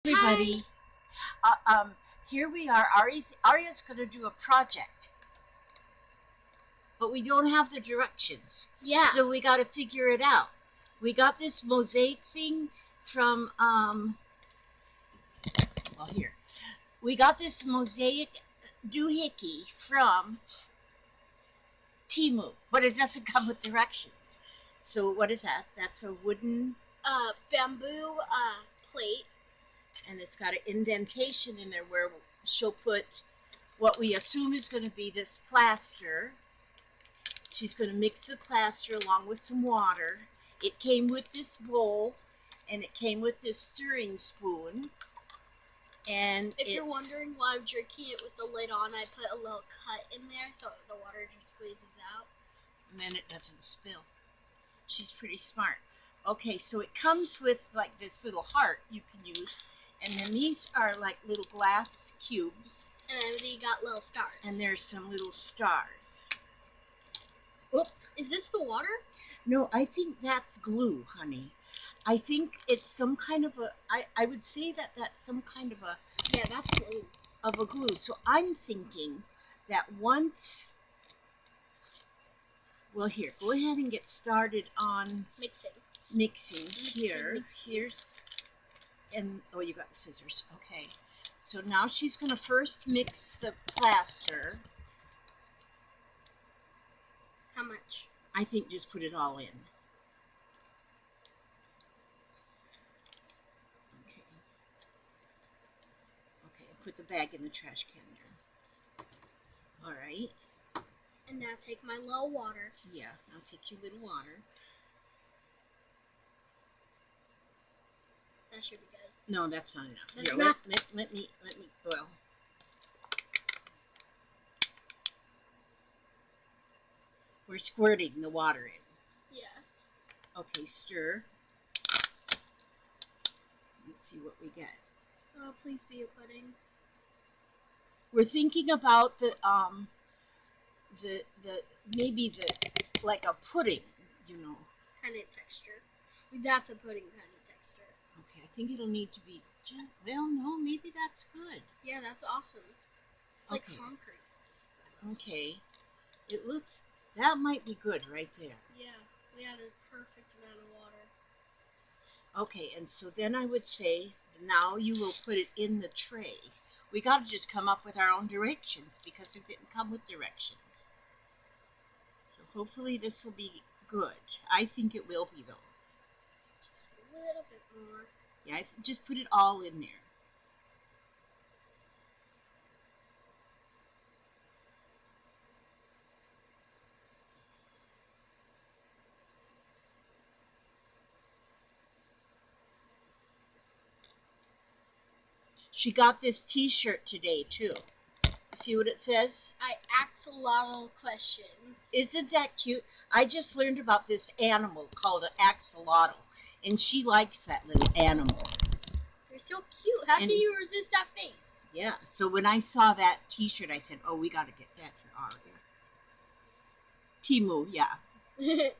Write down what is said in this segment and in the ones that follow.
Hi. Everybody. Uh, um, Here we are. Aria's going to do a project, but we don't have the directions. Yeah. So we got to figure it out. We got this mosaic thing from, well, here. We got this mosaic doohickey from Timu, but it doesn't come with directions. So what is that? That's a wooden, Bamboo plate. and it's got an indentation in there where she'll put what we assume is going to be this plaster. She's going to mix the plaster along with some water. It came with this bowl, and it came with this stirring spoon. And if you're wondering why I'm drinking it with the lid on, I put a little cut in there so the water just squeezes out. And then it doesn't spill. She's pretty smart. Okay, so it comes with like this little heart you can use. And then these are like little glass cubes. And then they got little stars. And there's some little stars. Oop. Is this the water? No, I think that's glue, honey. I think it's some kind of a, I would say that that's some kind of a, yeah, that's glue. Of a glue. So I'm thinking that once, well, here, go ahead and get started on mixing here. Here's, and, oh, you got the scissors. Okay. So now she's going to first mix the plaster. How much? I think just put it all in. Okay. Okay, put the bag in the trash can there. All right. And now take my little water. Yeah, I'll take your little water. That should be good. No, that's not enough. That's Here, not... let me, well. We're squirting the water in. Yeah. Okay, stir. Let's see what we get. Oh, please be a pudding. We're thinking about the maybe the, like a pudding, you know. Kind of texture. That's a pudding kind of texture. Okay, I think it'll need to be, well, no, maybe that's good. Yeah, that's awesome. It's like concrete. Okay. It looks, that might be good right there. Yeah, we had a perfect amount of water. Okay, and so then I would say, now you will put it in the tray. We got to just come up with our own directions because it didn't come with directions. So hopefully this will be good. I think it will be, though. Just a little bit more. Yeah, just put it all in there. She got this t-shirt today, too. See what it says? I ask a lot of questions. Isn't that cute? I just learned about this animal called an axolotl, and she likes that little animal. They're so cute. How can you resist that face? Yeah, so when I saw that t-shirt, I said, oh, we got to get that for Aria. Timu, yeah. Okay,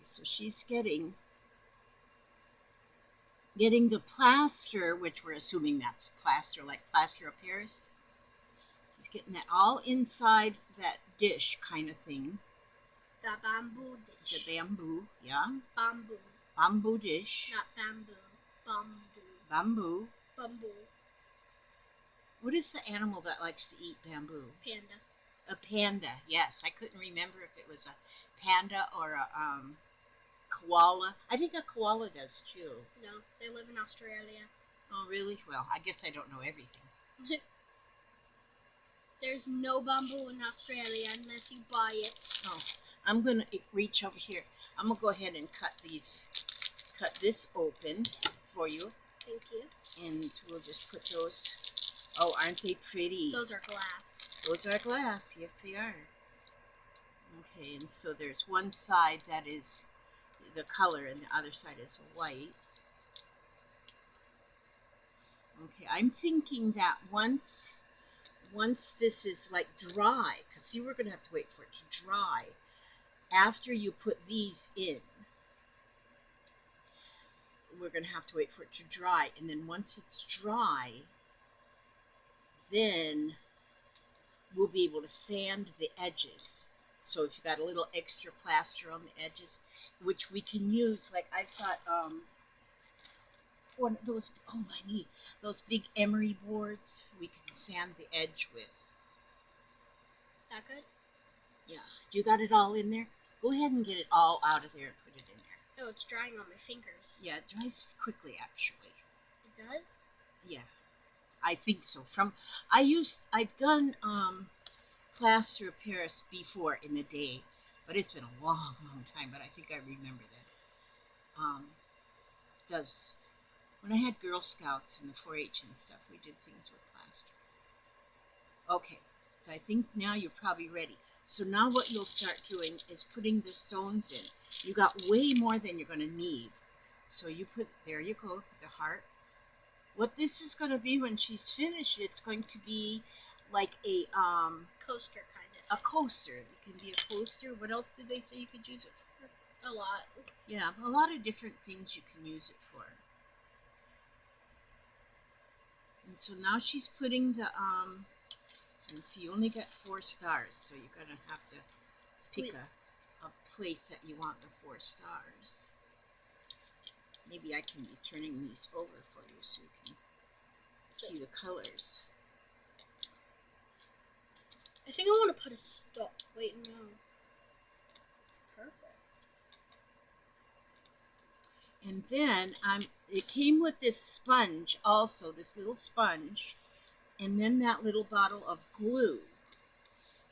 so she's getting the plaster, which we're assuming that's plaster, like plaster of Paris. She's getting that all inside that dish kind of thing. The bamboo dish. The bamboo, yeah. Bamboo. Bamboo dish. Not bamboo. Bamboo. Bamboo. Bamboo. What is the animal that likes to eat bamboo? Panda. A panda, yes. I couldn't remember if it was a panda or a koala. I think a koala does too. No, they live in Australia. Oh, really? Well, I guess I don't know everything. There's no bamboo in Australia unless you buy it. Oh, I'm going to reach over here. I'm going to go ahead and cut this open for you. Thank you. And we'll just put those. Oh, aren't they pretty? Those are glass. Those are glass. Yes, they are. Okay, and so there's one side that is the color and the other side is white. Okay, I'm thinking that once this is like dry, because see, we're going to have to wait for it to dry after you put these in. we're going to have to wait for it to dry. And then once it's dry, then we'll be able to sand the edges. So if you got a little extra plaster on the edges, which we can use, like I've got one of those, oh my knee, those big emery boards we can sand the edge with. That good? Yeah. You got it all in there? Go ahead and get it all out of there and put it in there. Oh, it's drying on my fingers. Yeah, it dries quickly actually. It does? Yeah. I think so. I've done plaster of Paris before in the day, but it's been a long, long time, but I think I remember that. Does when I had Girl Scouts and the 4-H and stuff, we did things with plaster. Okay, so I think now you're probably ready. So now what you'll start doing is putting the stones in. You got way more than you're going to need. So you put, there you go, the heart. What this is going to be when she's finished, it's going to be like a coaster kind of. A coaster. It can be a coaster. What else did they say you could use it for? A lot. Yeah, a lot of different things you can use it for. And so now she's putting the and so you only got 4 stars, so you're gonna have to pick a place that you want the 4 stars. Maybe I can be turning these over for you so you can see the colors. I think I want to put a stop. Wait, no. It's perfect. And then it came with this sponge also, this little sponge, and then that little bottle of glue,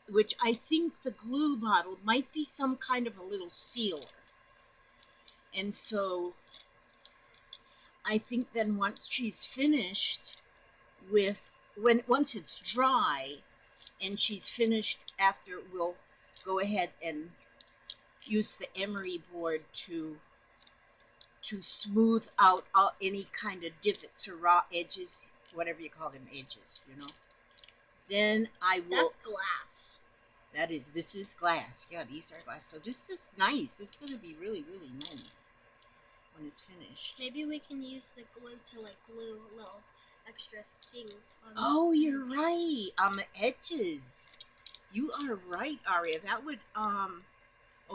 which I think the glue bottle might be some kind of a little sealer. And so I think then once she's finished with, once it's dry and she's finished, after we'll go ahead and use the emery board to smooth out any kind of divots or raw edges, whatever you call them, edges, you know. Then I will. That's glass. This is glass. Yeah, these are glass. So this is nice. It's going to be really, really nice when it's finished. Maybe we can use the glue to like glue little extra things on. Oh, you're right. On the edges. You are right, Aria. That would oh,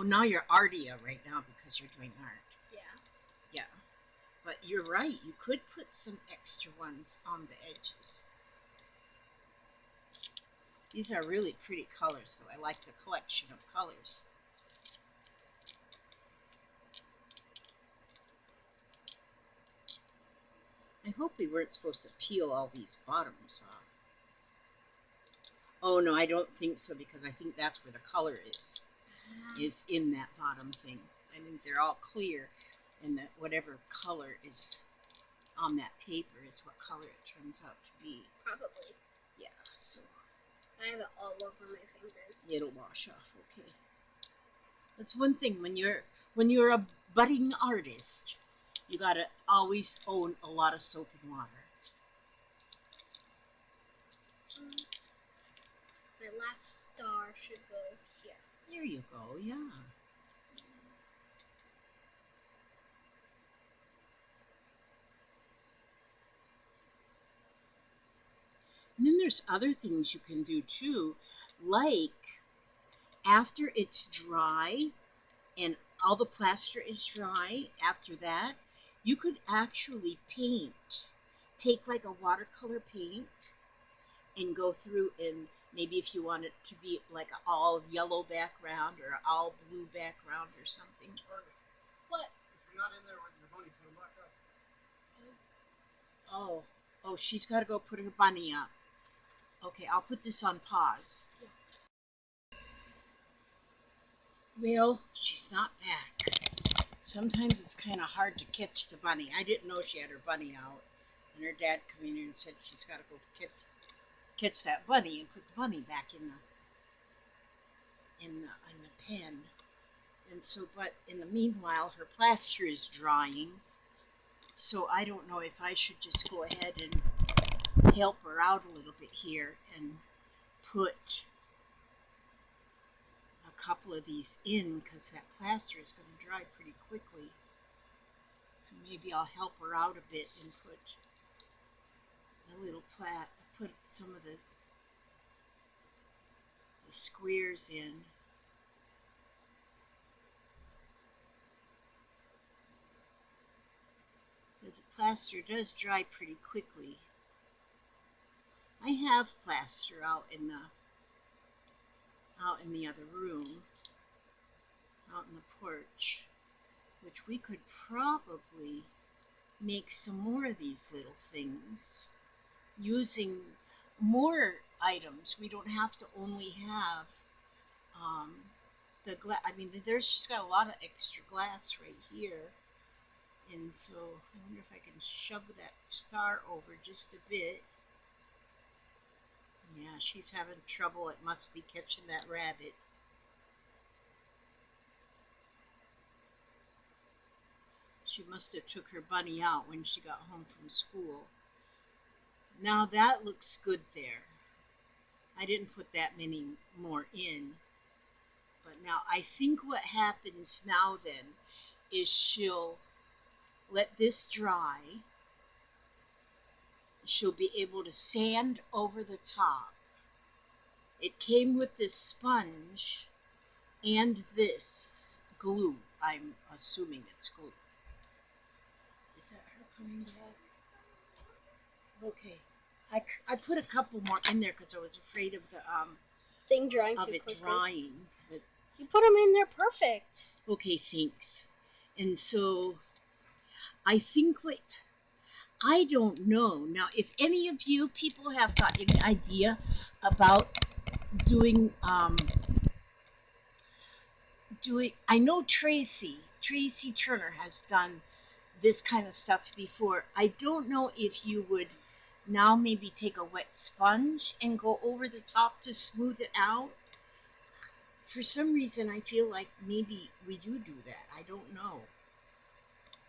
now you're Artia right now because you're doing art. Yeah. Yeah. But you're right. You could put some extra ones on the edges. These are really pretty colors, though. I like the collection of colors. I hope we weren't supposed to peel all these bottoms off. Oh, no, I don't think so, because I think that's where the color is in that bottom thing. I think they're all clear, and that whatever color is on that paper is what color it turns out to be. Probably. Yeah, so I have it all over my fingers. it'll wash off, okay. That's one thing, when you're a budding artist, you gotta always own a lot of soap and water. My last star should go here. There you go, yeah. And then there's other things you can do too, like after it's dry and all the plaster is dry, after that, you could actually paint. Take like a watercolor paint and go through, and maybe if you want it to be like an all yellow background or an all blue background or something. What? If you're not in there with your bunny, put them back up. Oh, she's got to go put her bunny up. Okay, I'll put this on pause. Yeah. Well, she's not back. Sometimes it's kind of hard to catch the bunny. I didn't know she had her bunny out. And her dad came in here and said she's got to go catch that bunny and put the bunny back in the pen. And so, but in the meanwhile, her plaster is drying. So I don't know if I should just go ahead and help her out a little bit here and put a couple of these in, because that plaster is going to dry pretty quickly. So maybe I'll help her out a bit and put a little put some of the squares in. Because the plaster does dry pretty quickly. I have plaster out in the other room, out in the porch, which we could probably make some more of these little things using more items. We don't have to only have the glass. I mean, she's got a lot of extra glass right here. And so I wonder if I can shove that star over just a bit. Yeah, she's having trouble. It must be catching that rabbit. She must have took her bunny out when she got home from school. Now that looks good there. I didn't put that many more in. But now I think what happens now then is she'll let this dry. She'll be able to sand over the top. It came with this sponge and this glue. I'm assuming it's glue. Is that her coming back? Okay. I put a couple more in there because I was afraid of the thing drying of too it quickly. drying. But You put them in there perfect. okay, thanks. And so I think I don't know. Now, if any of you people have got any idea about doing, I know Tracy Turner has done this kind of stuff before. I don't know if you would now maybe take a wet sponge and go over the top to smooth it out. For some reason, I feel like maybe we do that. I don't know.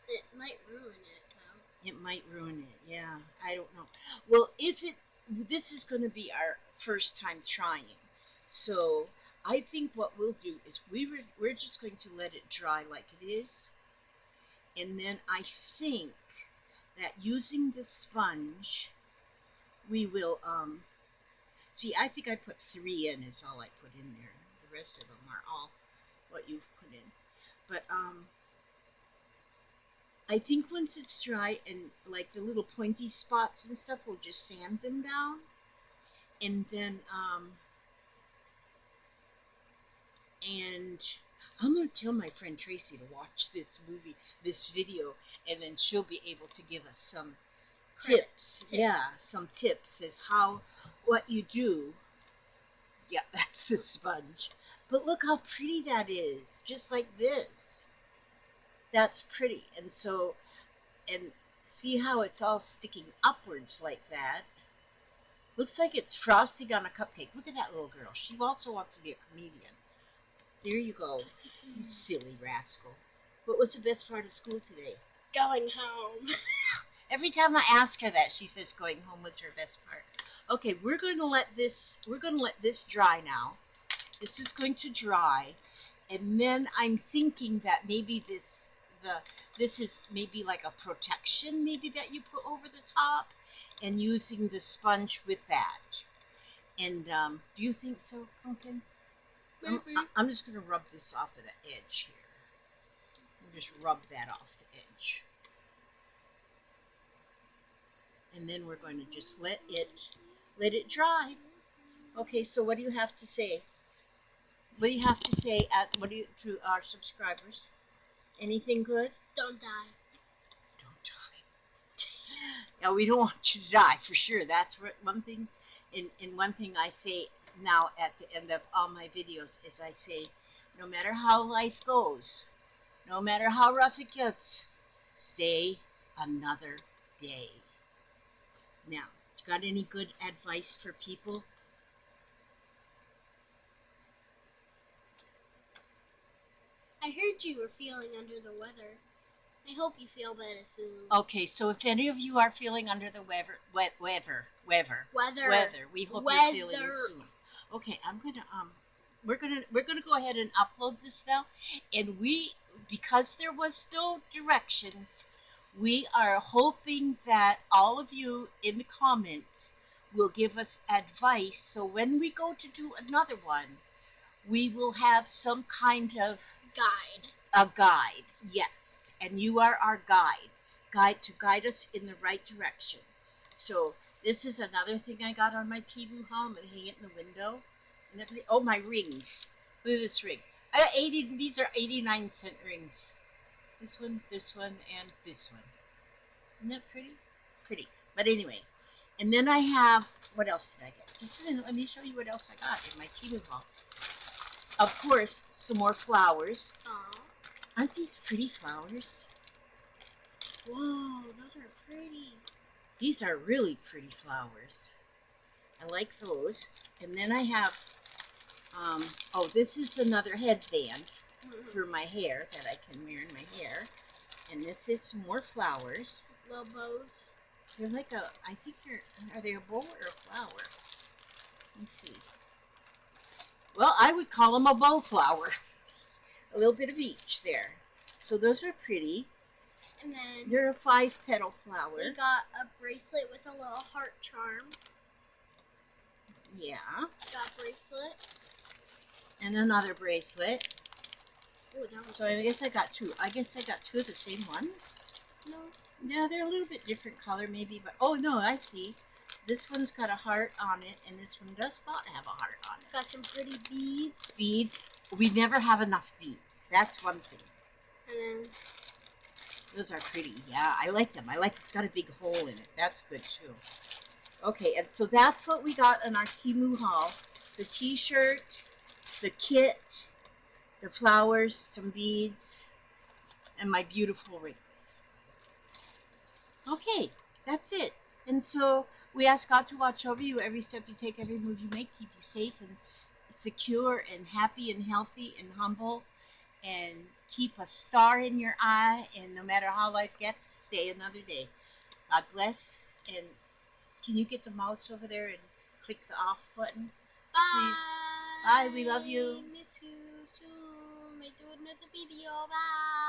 It might ruin it, though. It might ruin it, yeah. I don't know. Well, this is going to be our first time trying. So I think what we'll do is we're just going to let it dry like it is. And then I think that using the sponge, we will, see, I think I put 3 in is all I put in there. The rest of them are all what you've put in. But, I think once it's dry and like the little pointy spots and stuff, we'll just sand them down. And then, and I'm going to tell my friend Tracy to watch this video, and then she'll be able to give us some tips. Yeah, some tips as what you do. Yeah, that's the sponge. But look how pretty that is, just like this. That's pretty. And so, and see how it's all sticking upwards like that. Looks like it's frosting on a cupcake. Look at that little girl. She also wants to be a comedian. There you go. You silly rascal. What was the best part of school today? Going home. Every time I ask her that, she says going home was her best part. Okay, we're going to let this dry now. This is going to dry, and then I'm thinking that maybe this is maybe like a protection maybe that you put over the top, and using the sponge with that. And do you think so, Pumpkin? I'm just going to rub this off of the edge here. Just rub that off the edge. And then we're going to just let it dry. Okay, so what do you have to say? What do you have to say to our subscribers? Anything good? Don't die. Don't die. Yeah, we don't want you to die for sure. That's one thing. And one thing I say now at the end of all my videos is I say, no matter how life goes, no matter how rough it gets, say another day. Now, got any good advice for people? I heard you were feeling under the weather. I hope you feel better soon. Okay, so if any of you are feeling under the weather, we hope you're feeling it soon. Okay, we're gonna go ahead and upload this now, and because there was no directions, We are hoping that all of you in the comments will give us advice so when we go to do another one, we will have some kind of Guide. a guide. Yes, and you are our guide to guide us in the right direction. So this is another thing I got on my Timu haul. I'm gonna hang it in the window. And oh, my rings! Look at this ring. I got 80. These are 89-cent rings. This one, and this one. Isn't that pretty? Pretty. But anyway, and then I have, what else did I get? Just a minute, let me show you what else I got in my Timu haul. Of course, some more flowers. Aww. Aren't these pretty flowers? Whoa, those are pretty. These are really pretty flowers. I like those. And then I have, oh, this is another headband for my hair that I can wear in my hair. And this is some more flowers. Little bows. They're like a, I think are they a bow or a flower? Let's see. Well, I would call them a bow flower. A little bit of each there. So those are pretty. And then they're a 5-petal flower. we got a bracelet with a little heart charm. Yeah. Got a bracelet. And another bracelet. Ooh, so I guess I got two. I guess I got two of the same ones. No. Yeah, they're a little bit different color maybe, but oh no, I see. This one's got a heart on it, and this one does not have a heart on it. Got some pretty beads. Beads. We never have enough beads. That's one thing. And then those are pretty. Yeah, I like them. I like it's got a big hole in it. That's good too. Okay, and so that's what we got in our Timu haul. The t-shirt, the kit, the flowers, some beads, and my beautiful rings. Okay, that's it. And so we ask God to watch over you every step you take, every move you make, keep you safe and secure and happy and healthy and humble, and keep a star in your eye, and no matter how life gets, stay another day. God bless, and can you get the mouse over there and click the off button? bye. Please. Bye, we love you. Miss you soon. May do another video. Bye.